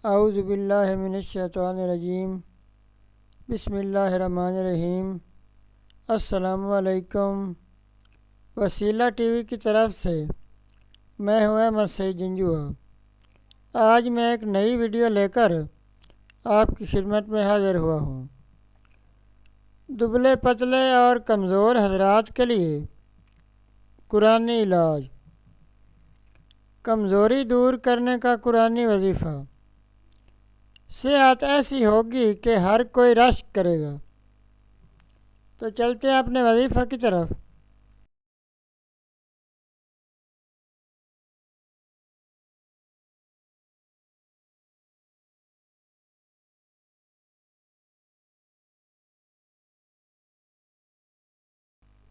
اعوذ باللہ من الشیطان الرجیم بسم اللہ الرحمن الرحیم۔ السلام علیکم۔ وسیلہ ٹی وی کی طرف سے میں ہوں احمد سعید جنجوعہ۔ آج میں ایک نئی ویڈیو لے کر آپ کی خدمت میں حاضر ہوا ہوں۔ دبلے پتلے اور کمزور حضرات کے لیے قرآنی علاج، کمزوری دور کرنے کا قرآنی وظیفہ۔ صحت ایسی ہوگی کہ ہر کوئی رشک کرے گا۔ تو چلتے ہیں اپنے وظیفہ کی طرف۔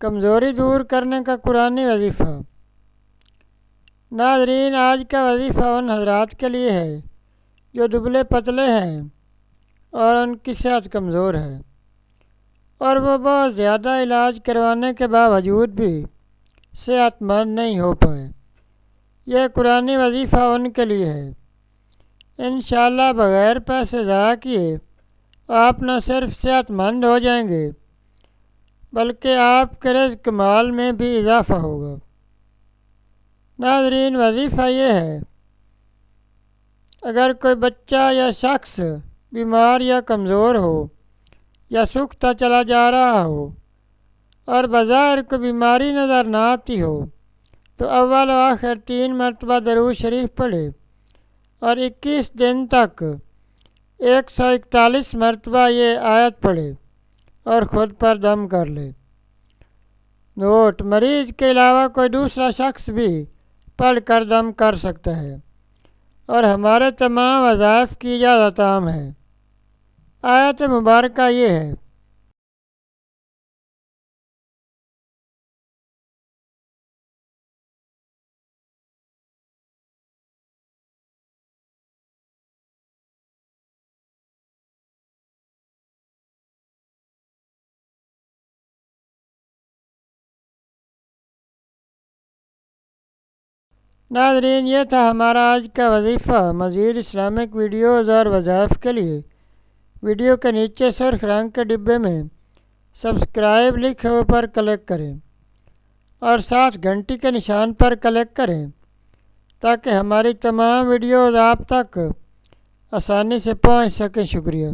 کمزوری دور کرنے کا قرآنی وظیفہ۔ ناظرین، آج کا وظیفہ ان حضرات کے لیے ہے جو دبلے پتلے ہیں اور ان کی صحت کمزور ہے، اور وہ بہت زیادہ علاج کروانے کے باوجود بھی صحت مند نہیں ہو پائے۔ یہ قرآنی وظیفہ ان کے لیے ہے۔ انشاءاللہ بغیر پیسے ضائع کیے آپ نہ صرف صحت مند ہو جائیں گے بلکہ آپ کے رزق مال میں بھی اضافہ ہوگا۔ ناظرین، وظیفہ یہ ہے، اگر کوئی بچہ یا شخص بیمار یا کمزور ہو یا سوکھتا چلا جا رہا ہو اور بظاہر کوئی بیماری نظر نہ آتی ہو تو اول و آخر 3 مرتبہ درود شریف پڑھے اور 21 دن تک 141 مرتبہ یہ آیت پڑھے اور خود پر دم کر لے۔ نوٹ: مریض کے علاوہ کوئی دوسرا شخص بھی پڑھ کر دم کر سکتا ہے اور ہمارے تمام وظائف کی اجازت عام ہے۔ آیت مبارکہ یہ ہے: ناظرین، یہ تھا ہمارا آج کا وظیفہ۔ مزید اسلامک ویڈیوز اور وظائف کے لیے ویڈیو کے نیچے سرخ رنگ کے ڈبے میں سبسکرائب لکھے ہوئے پر کلک کریں اور ساتھ گھنٹی کے نشان پر کلک کریں تاکہ ہماری تمام ویڈیوز آپ تک آسانی سے پہنچ سکیں۔ شکریہ۔